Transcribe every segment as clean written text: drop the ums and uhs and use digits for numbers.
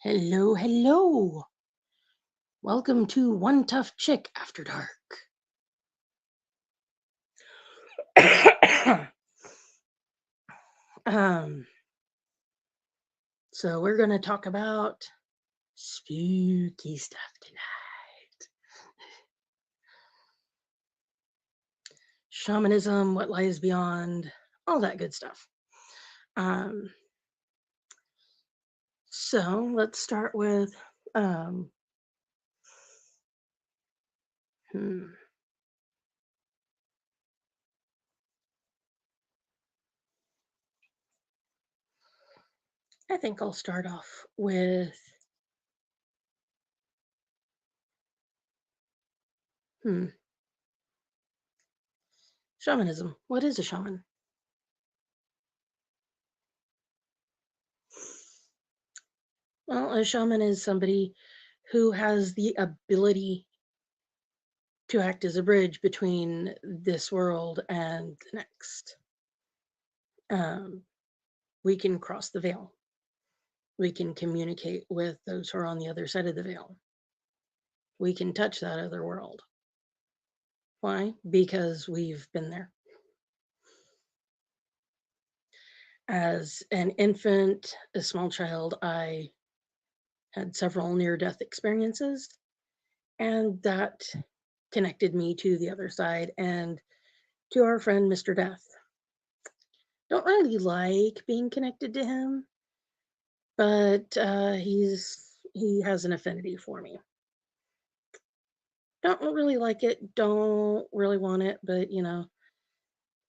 Hello, hello. Welcome to One Tough Chick After Dark. um, so we're going to talk about spooky stuff tonight. Shamanism, what lies beyond, all that good stuff. Um, so let's start with um, hmm, I think I'll start off with hmm, shamanism. What is a shaman? Well, a shaman is somebody who has the ability to act as a bridge between this world and the next. Um, we can cross the veil. We can communicate with those who are on the other side of the veil. We can touch that other world. Why? Because we've been there. As an infant, a small child, I had several near death experiences, and that connected me to the other side and to our friend, Mr. Death. Don't really like being connected to him, but he has an affinity for me. Don't really like it, don't really want it, but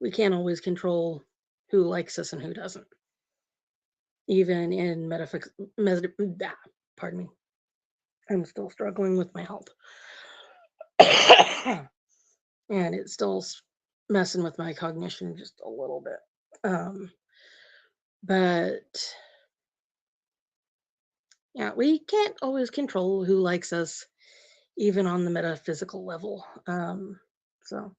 we can't always control who likes us and who doesn't. Even in metaphysics, pardon me, I'm still struggling with my health, and it's still messing with my cognition just a little bit. But yeah, we can't always control who likes us, even on the metaphysical level. So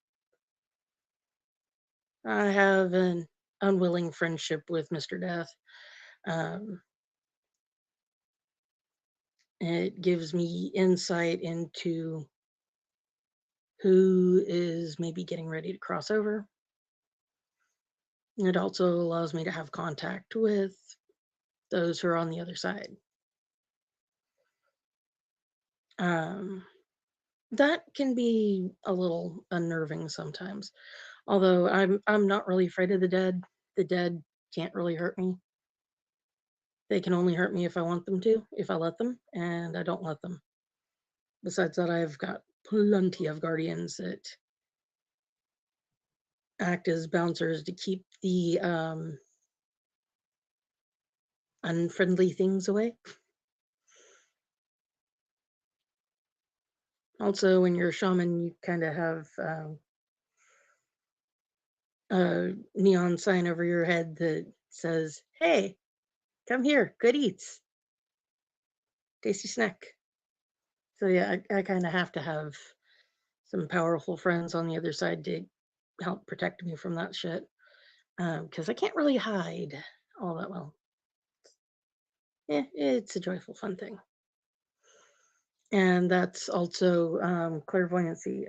I have an unwilling friendship with Mr. Death. Um, it gives me insight into who is maybe getting ready to cross over. It also allows me to have contact with those who are on the other side. Um, that can be a little unnerving sometimes. Although I'm not really afraid of the dead. The dead can't really hurt me. They can only hurt me if I want them to, if I let them, and I don't let them. Besides that, I've got plenty of guardians that act as bouncers to keep the unfriendly things away. Also, when you're a shaman, you kind of have a neon sign over your head that says, "Hey, come here, good eats, tasty snack." So yeah, I kind of have to have some powerful friends on the other side to help protect me from that shit. Because I can't really hide all that well. Yeah, it's a joyful, fun thing. And that's also clairvoyancy,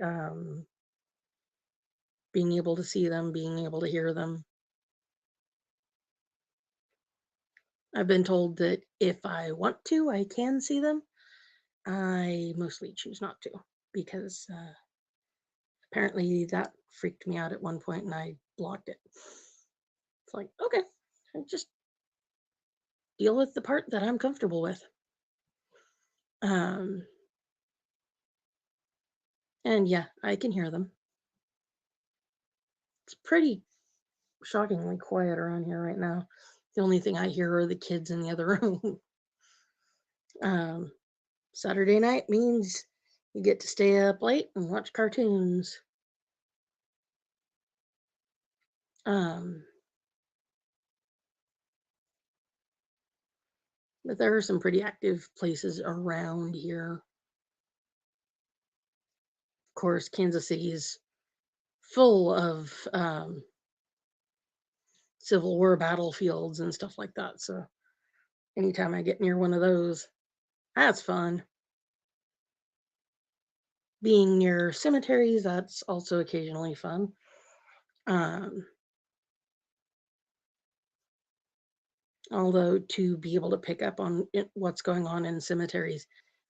being able to see them, being able to hear them. I've been told that if I want to, I can see them. I mostly choose not to because apparently that freaked me out at one point and I blocked it. It's like, okay, just deal with the part that I'm comfortable with. Um, and yeah, I can hear them. It's pretty shockingly quiet around here right now. The only thing I hear are the kids in the other room. um, Saturday night means you get to stay up late and watch cartoons. Um, but there are some pretty active places around here. Of course, Kansas City is full of Civil War battlefields and stuff like that. So Anytime I get near one of those, that's fun. Being near cemeteries, that's also occasionally fun. Um, Although to be able to pick up on what's going on in cemeteries,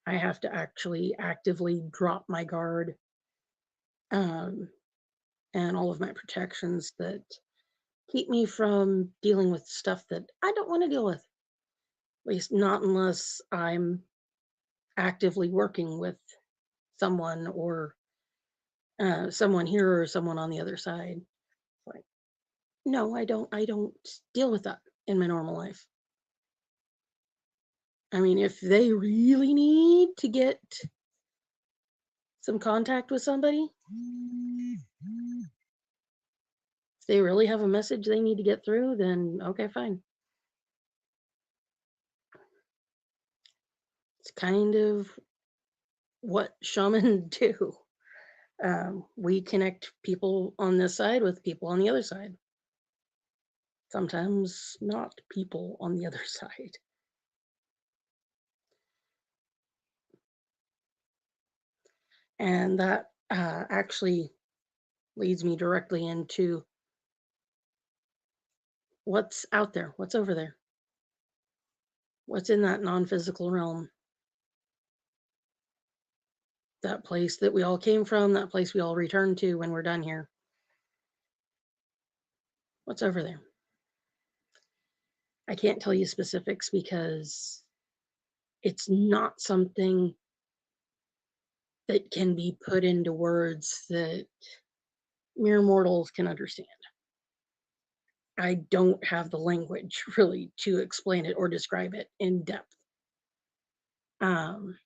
I have to actually actively drop my guard, um, and all of my protections that keep me from dealing with stuff that I don't want to deal with. At least not unless I'm actively working with someone, or someone here or someone on the other side. Like, no, I don't deal with that in my normal life. I mean, if they really need to get some contact with somebody, if they really have a message they need to get through, then okay, fine. It's kind of what shaman do. We connect people on this side with people on the other side. Sometimes not people on the other side. And that actually leads me directly into what's out there, what's over there, what's in that non physical realm, that place that we all came from, that place we all return to when we're done here. What's over there? I can't tell you specifics because it's not something that can be put into words that mere mortals can understand. I don't have the language really to explain it or describe it in depth. Um,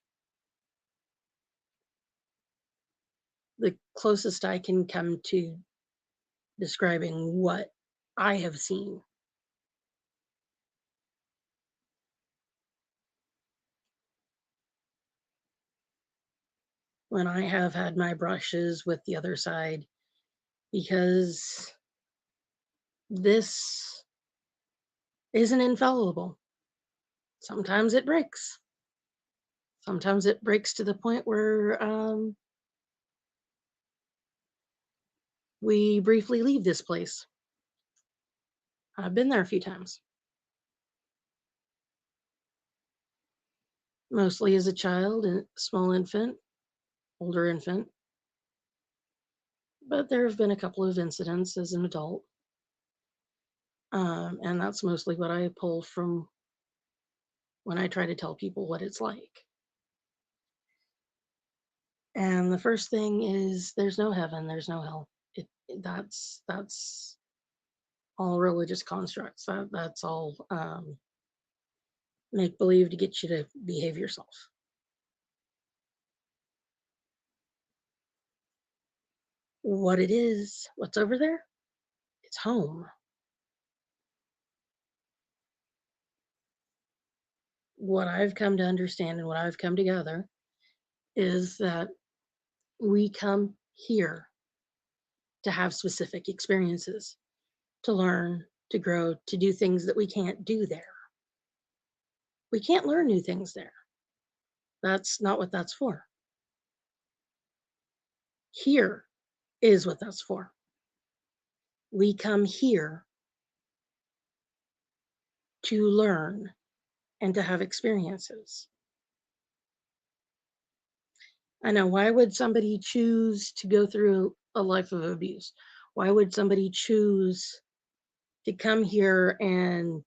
the closest I can come to describing what I have seen, when I have had my brushes with the other side, because this isn't infallible. Sometimes it breaks. Sometimes it breaks to the point where we briefly leave this place. I've been there a few times, mostly as a child and small infant, older infant, but there have been a couple of incidents as an adult. And that's mostly what I pull from when I try to tell people what it's like. And the first thing is there's no heaven, there's no hell. That's all religious constructs. That's all make believe to get you to behave yourself. What it is, what's over there, it's home. What I've come to understand and what I've come to gather is that we come here to have specific experiences, to learn, to grow, to do things that we can't do there. We can't learn new things there. That's not what that's for. Here is what that's for. We come here to learn and to have experiences. I know, why would somebody choose to go through a life of abuse? Why would somebody choose to come here and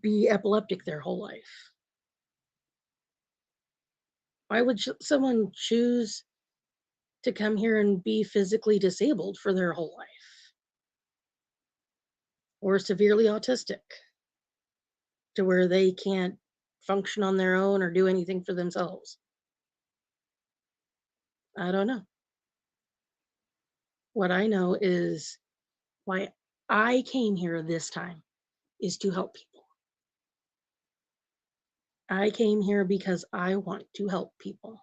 be epileptic their whole life? Why would someone choose to come here and be physically disabled for their whole life, or severely autistic to where they can't function on their own or do anything for themselves? I don't know. What I know is why I came here this time is to help people. I came here because I want to help people.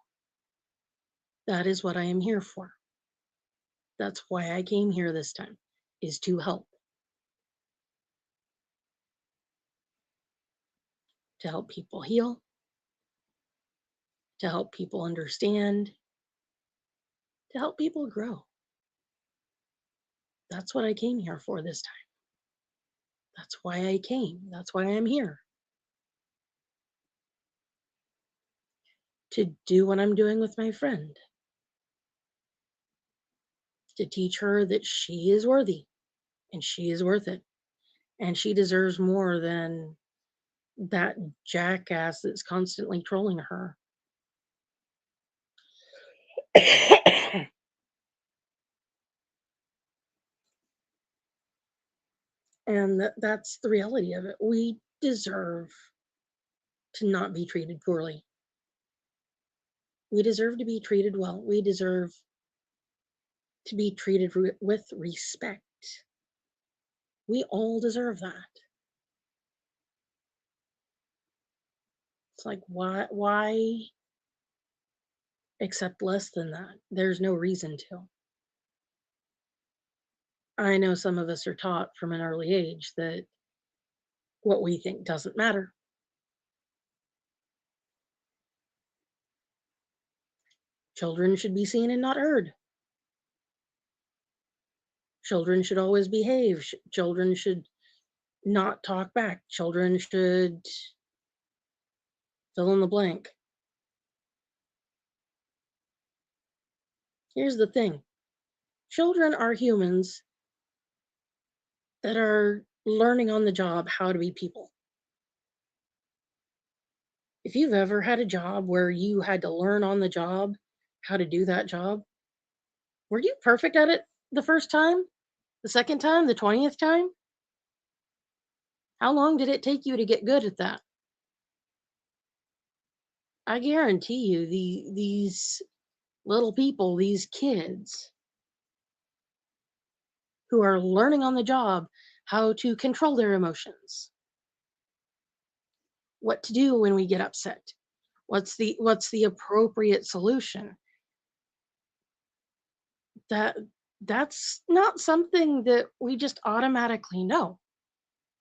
That is what I am here for. That's why I came here this time, is to help. to help people heal, to help people understand, to help people grow. That's what I came here for this time. That's why I came. That's why I'm here. To do what I'm doing with my friend, to teach her that she is worthy and she is worth it. And she deserves more than that jackass that's constantly trolling her. And that's the reality of it. We deserve to not be treated poorly. We deserve to be treated well. We deserve to be treated with respect. We all deserve that. It's like, why accept less than that? There's no reason to. I know some of us are taught from an early age that what we think doesn't matter. Children should be seen and not heard. Children should always behave. Children should not talk back. Children should fill in the blank. Here's the thing. Children are humans that are learning on the job how to be people. If you've ever had a job where you had to learn on the job how to do that job, were you perfect at it the first time? The second time? The 20th time? How long did it take you to get good at that? I guarantee you, these little people, these kids who are learning on the job how to control their emotions, what to do when we get upset, what's the appropriate solution. That that's not something that we just automatically know.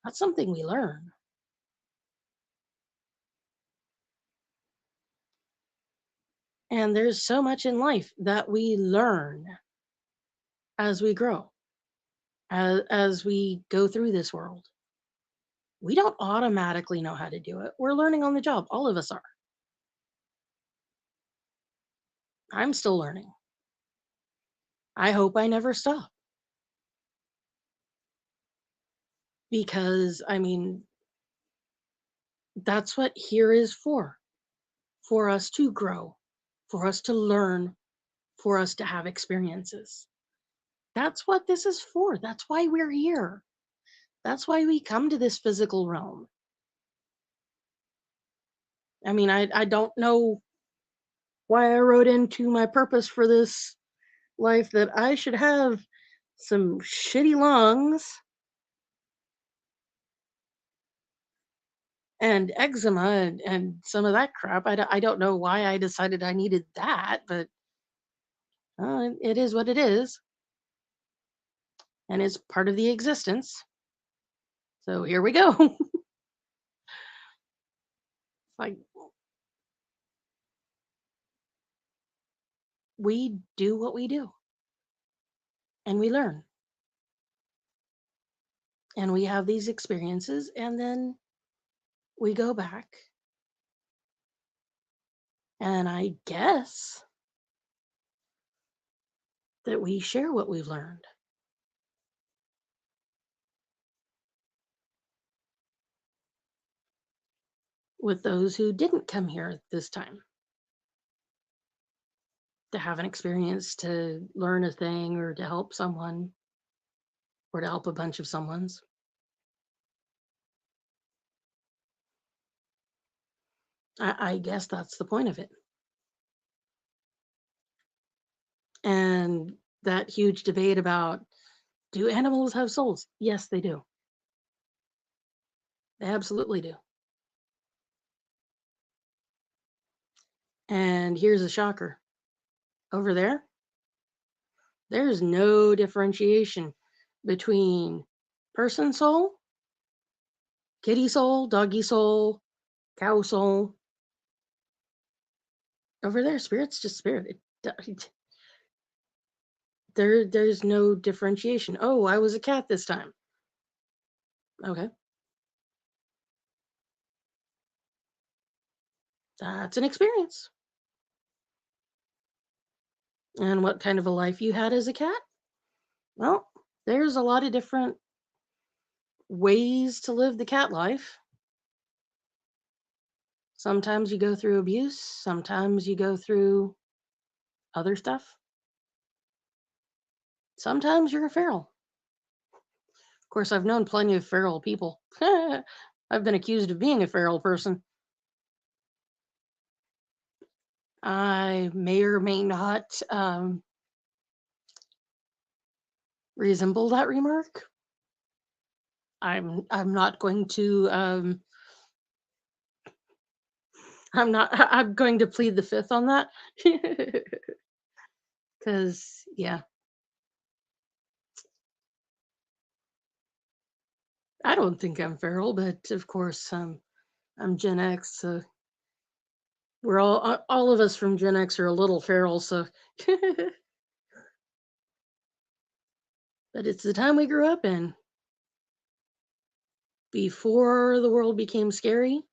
That's something we learn. And there's so much in life that we learn as we grow, as we go through this world. We don't automatically know how to do it. We're learning on the job. All of us are. I'm still learning. I hope I never stop because, I mean, that's what here is for us to grow, for us to learn, for us to have experiences. That's what this is for. That's why we're here. That's why we come to this physical realm. I mean, I don't know why I wrote into my purpose for this life that I should have some shitty lungs and eczema and some of that crap. I don't know why I decided I needed that, but it is what it is. And it's part of the existence. So here we go. Like, we do what we do and we learn and we have these experiences and then we go back and I guess that we share what we've learned with those who didn't come here this time to have an experience, to learn a thing, or to help someone, or to help a bunch of someone's. I guess that's the point of it. And that huge debate about, do animals have souls? Yes, they do. They absolutely do. And here's a shocker. Over there, there's no differentiation between person soul, kitty soul, doggy soul, cow soul. Over there, spirit's just spirit. There's no differentiation. Oh, I was a cat this time. Okay, that's an experience. And what kind of a life you had as a cat? Well, there's a lot of different ways to live the cat life. Sometimes you go through abuse, sometimes you go through other stuff. Sometimes you're a feral. Of course, I've known plenty of feral people. I've been accused of being a feral person. I may or may not resemble that remark. I'm not going to I'm going to plead the fifth on that. Cuz yeah, I don't think I'm feral, but of course I'm Gen X, so we're all of us from Gen X are a little feral, so but it's the time we grew up in before the world became scary,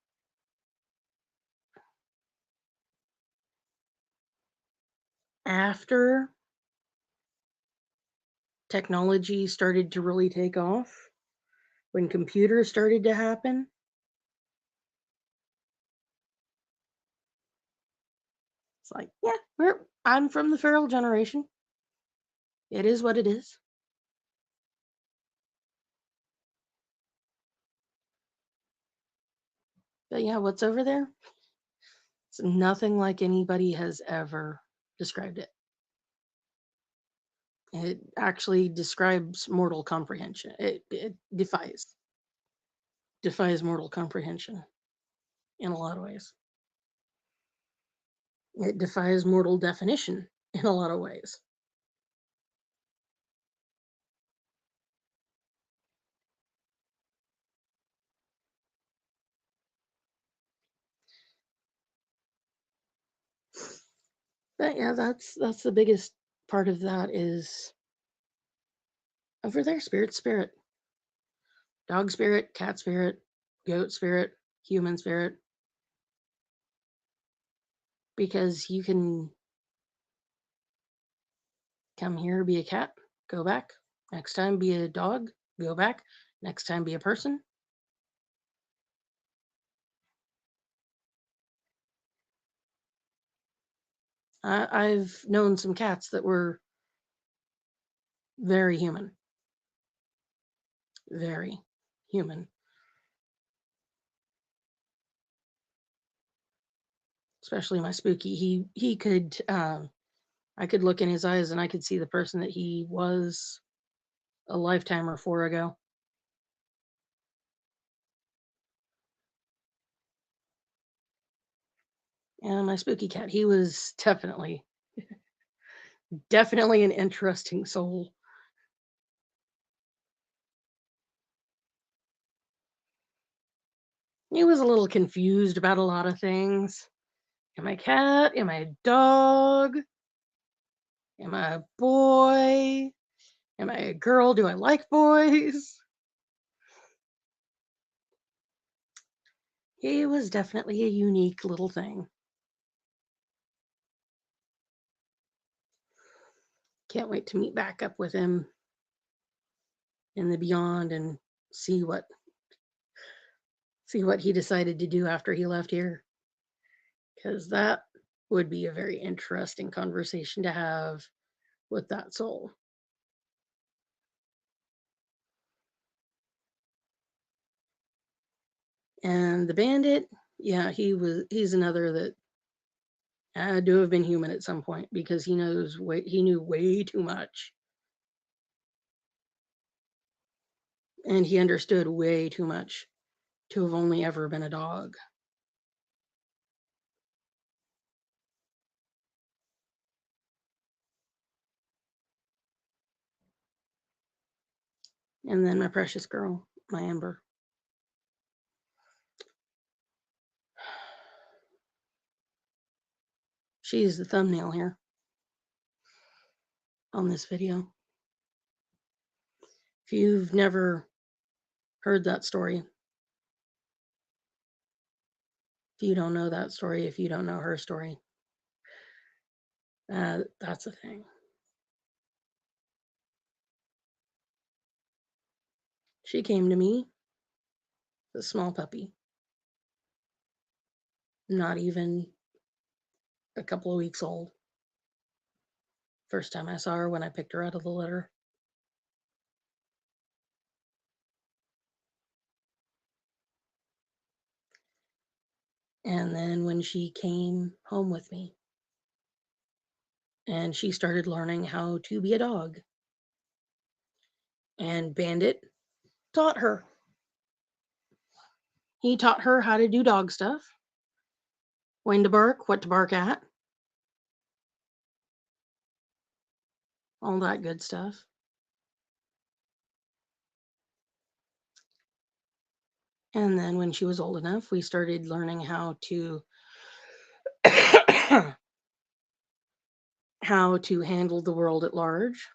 after technology started to really take off, when computers started to happen. It's like, yeah, I'm from the feral generation. It is what it is. But yeah, what's over there? It's nothing like anybody has ever described it. It actually describes mortal comprehension. It defies mortal comprehension in a lot of ways. It defies mortal definition in a lot of ways. But yeah, that's the biggest part of that is over there, spirit, dog spirit, cat spirit, goat spirit, human spirit, because you can come here, be a cat, go back. Next time, be a dog, go back. Next time, be a person. I've known some cats that were very human, very human. Especially my Spooky. He could I could look in his eyes and I could see the person that he was a lifetime or four ago. And my Spooky cat, he was definitely an interesting soul. He was a little confused about a lot of things. Am I a cat? Am I a dog? Am I a boy? Am I a girl? Do I like boys? He was definitely a unique little thing. Can't wait to meet back up with him in the beyond and see what he decided to do after he left here, because that would be a very interesting conversation to have with that soul. And the bandit, yeah, he's another that had to have been human at some point because he knew way too much and he understood way too much to have only ever been a dog. And then my precious girl, my Amber. She's the thumbnail here on this video. If you've never heard that story, if you don't know that story, if you don't know her story, that's the thing. She came to me, a small puppy, not even a couple of weeks old. First time I saw her when I picked her out of the litter. And then when she came home with me and she started learning how to be a dog, and Bandit taught her. He taught her how to do dog stuff, when to bark, what to bark at, all that good stuff. And then when she was old enough, we started learning how to how to handle the world at large.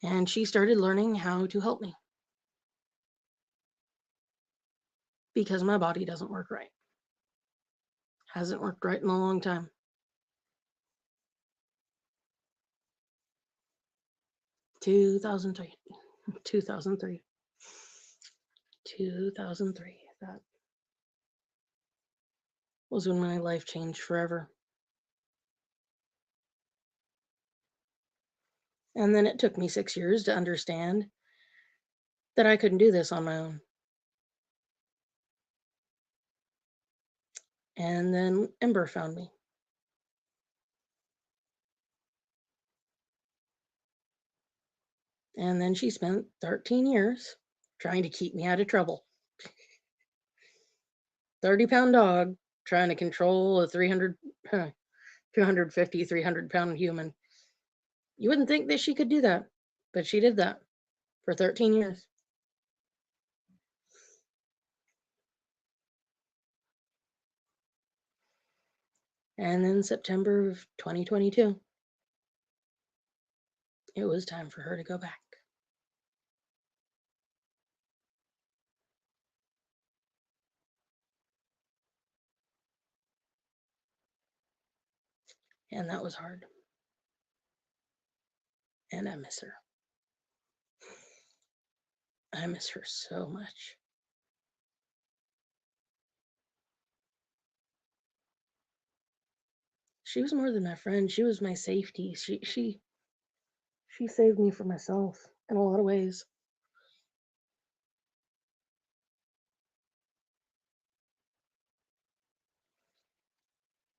And she started learning how to help me because my body doesn't work right. Hasn't worked right in a long time. 2003. 2003. 2003. That was when my life changed forever. And then it took me 6 years to understand that I couldn't do this on my own. And then Ember found me. And then she spent 13 years trying to keep me out of trouble. 30-pound dog trying to control a 250, 300-pound human. You wouldn't think that she could do that, but she did that for 13 years. And then September of 2022, it was time for her to go back. And that was hard. And I miss her. I miss her so much. She was more than my friend. She was my safety. She saved me from myself in a lot of ways.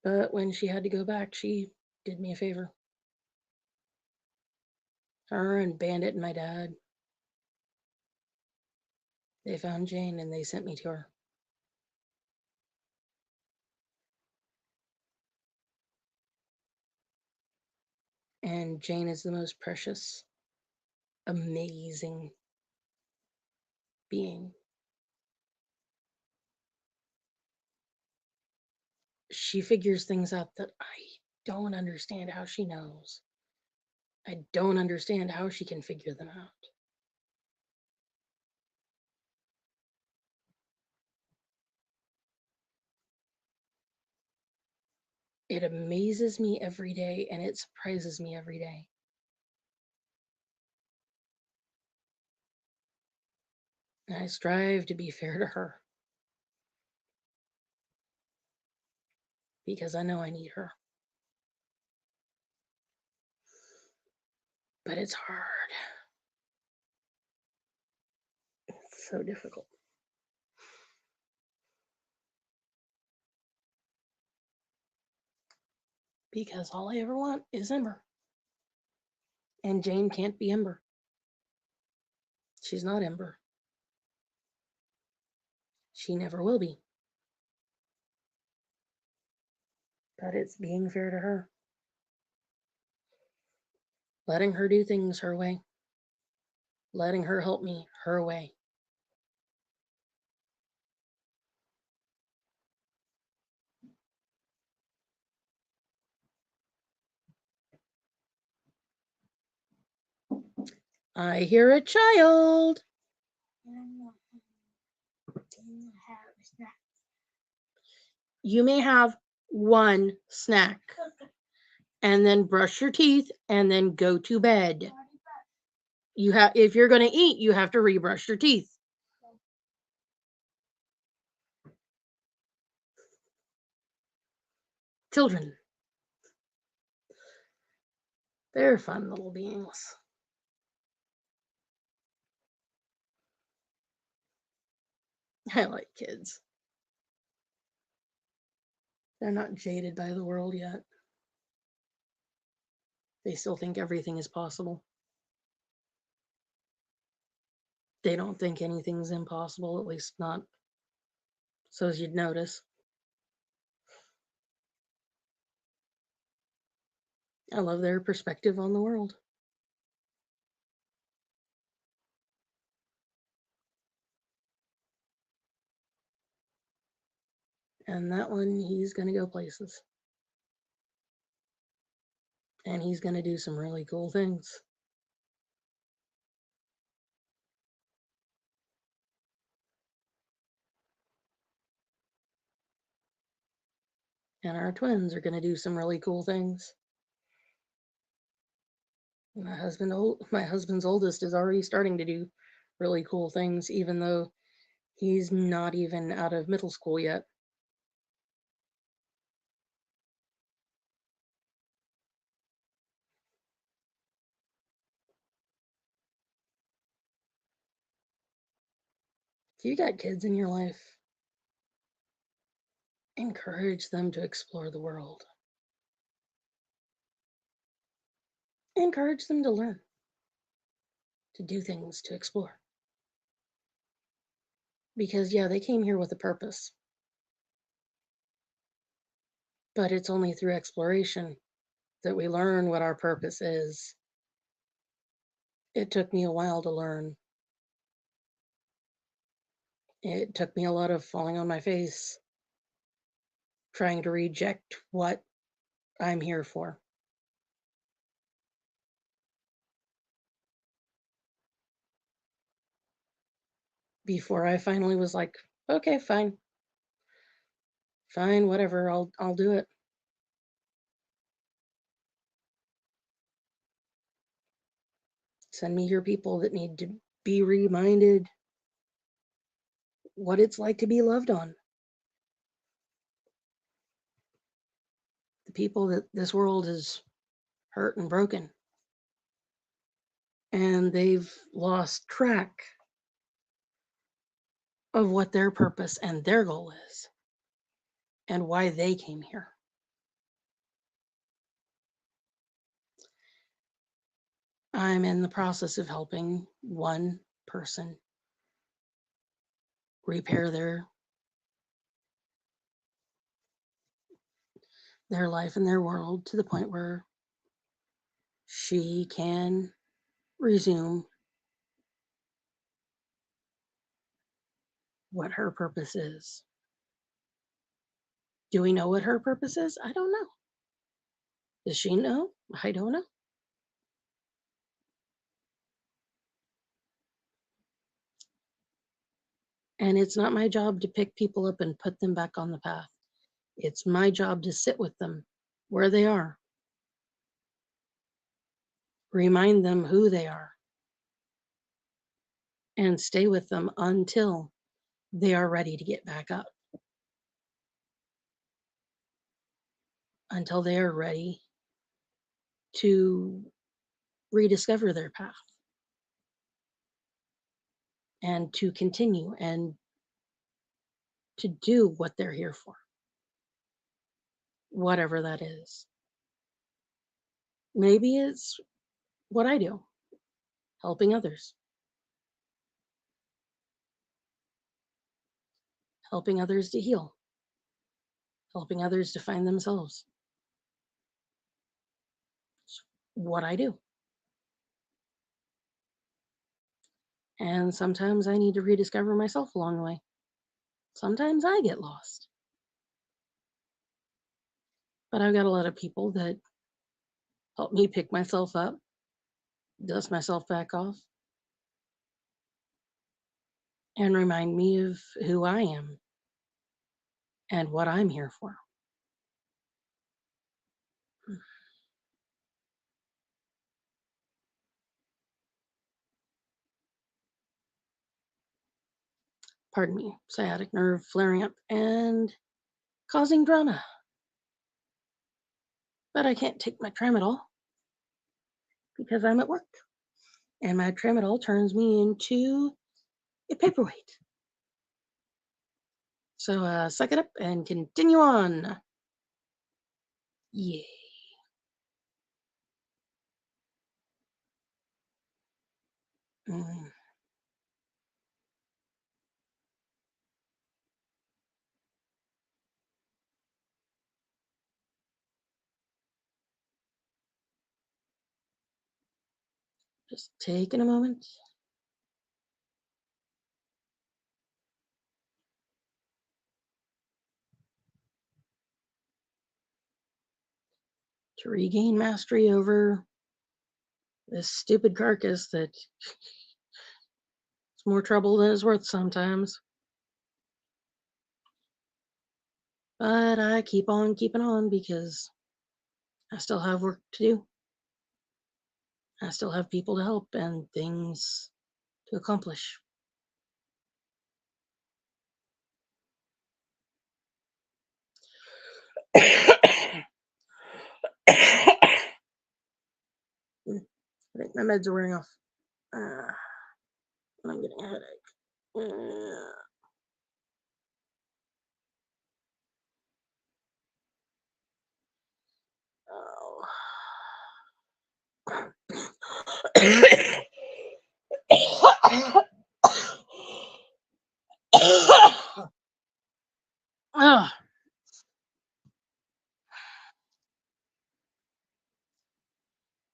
But when she had to go back, she did me a favor. Her and Bandit and my dad, they found Jane and they sent me to her. And Jane is the most precious, amazing being. She figures things out that I don't understand how she knows. I don't understand how she can figure them out. It amazes me every day and it surprises me every day. And I strive to be fair to her because I know I need her. But it's hard. It's so difficult. Because all I ever want is Ember. And Jane can't be Ember. She's not Ember. She never will be. But it's being fair to her. Letting her do things her way. Letting her help me her way. I hear a child. You may have one snack and then brush your teeth and then go to bed. You have if you're going to eat, you have to rebrush your teeth. Children, they're fun little beings. I like kids. They're not jaded by the world yet. They still think everything is possible. They don't think anything's impossible, at least not so as you'd notice. I love their perspective on the world. And that one, he's going to go places. And he's going to do some really cool things. And our twins are going to do some really cool things. My husband's oldest is already starting to do really cool things, even though he's not even out of middle school yet. If you got kids in your life, encourage them to explore the world. Encourage them to learn, to do things, to explore. Because, yeah, they came here with a purpose, but it's only through exploration that we learn what our purpose is. It took me a while to learn. It took me a lot of falling on my face, trying to reject what I'm here for. Before I finally was like, okay, fine. Fine, whatever, I'll do it. Send me your people that need to be reminded what it's like to be loved on. The people that this world is hurt and broken. And they've lost track of what their purpose and their goal is and why they came here. I'm in the process of helping one person repair their life and their world to the point where she can resume what her purpose is. Do we know what her purpose is? I don't know. Does she know? I don't know. And it's not my job to pick people up and put them back on the path. It's my job to sit with them where they are, remind them who they are, and stay with them until they are ready to get back up, until they are ready to rediscover their path and to continue and to do what they're here for, whatever that is. Maybe it's what I do, helping others, helping others to heal, helping others to find themselves. It's what I do. And sometimes I need to rediscover myself along the way. Sometimes I get lost. But I've got a lot of people that help me pick myself up dust myself back off, and remind me of who I am and what I'm here for. Pardon me, sciatic nerve flaring up and causing drama. But I can't take my tramadol because I'm at work. And my tramadol turns me into a paperweight. So suck it up and continue on. Yay. Mm, just taking a moment to regain mastery over this stupid carcass that's more trouble than it's worth sometimes. But I keep on keeping on because I still have work to do. I still have people to help and things to accomplish. I think my meds are wearing off. I'm getting a headache. Oh. Oh.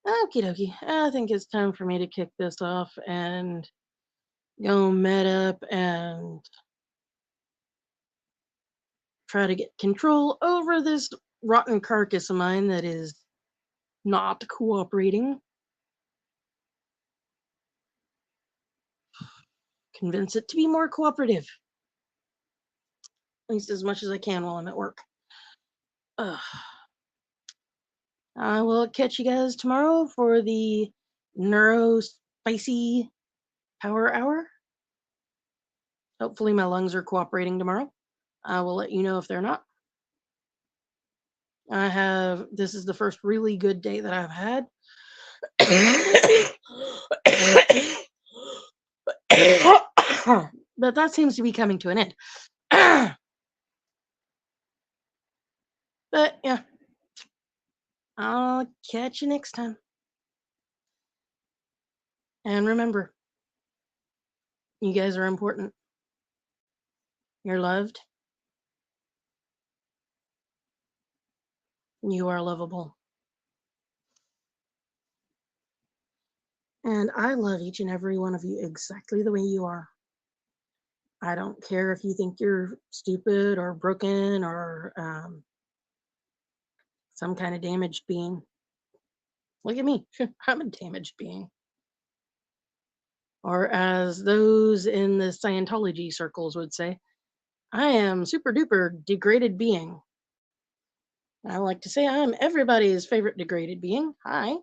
Okie dokie. I think it's time for me to kick this off and go med up and try to get control over this rotten carcass of mine that is not cooperating. Convince it to be more cooperative. At least as much as I can while I'm at work. Ugh. I will catch you guys tomorrow for the neuro spicy power hour. Hopefully my lungs are cooperating tomorrow. I will let you know if they're not. This is the first really good day that I've had. But that seems to be coming to an end. But yeah, I'll catch you next time. And remember, you guys are important. You're loved. You are lovable. And I love each and every one of you exactly the way you are. I don't care if you think you're stupid or broken or some kind of damaged being. Look at me. I'm a damaged being. Or as those in the Scientology circles would say, I am super duper degraded being. I like to say I'm everybody's favorite degraded being. Hi.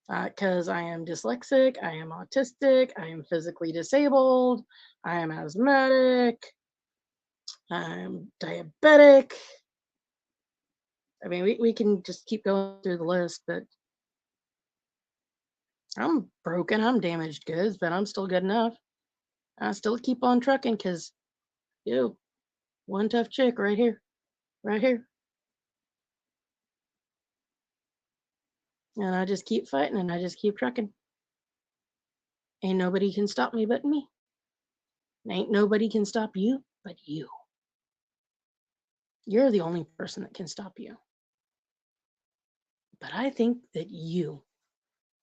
Because I am dyslexic, I am autistic, I am physically disabled, I am asthmatic, I'm diabetic. I mean, we can just keep going through the list, but I'm broken, I'm damaged goods, but I'm still good enough. I still keep on trucking because, you, one tough chick right here, right here. And I just keep fighting and I just keep trucking. Ain't nobody can stop me but me. Ain't nobody can stop you but you. You're the only person that can stop you. But I think that you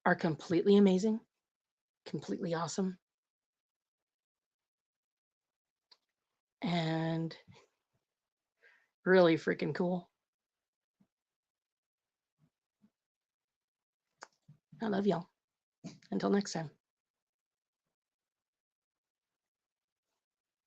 are completely amazing, completely awesome, and really freaking cool. I love y'all. Until next time.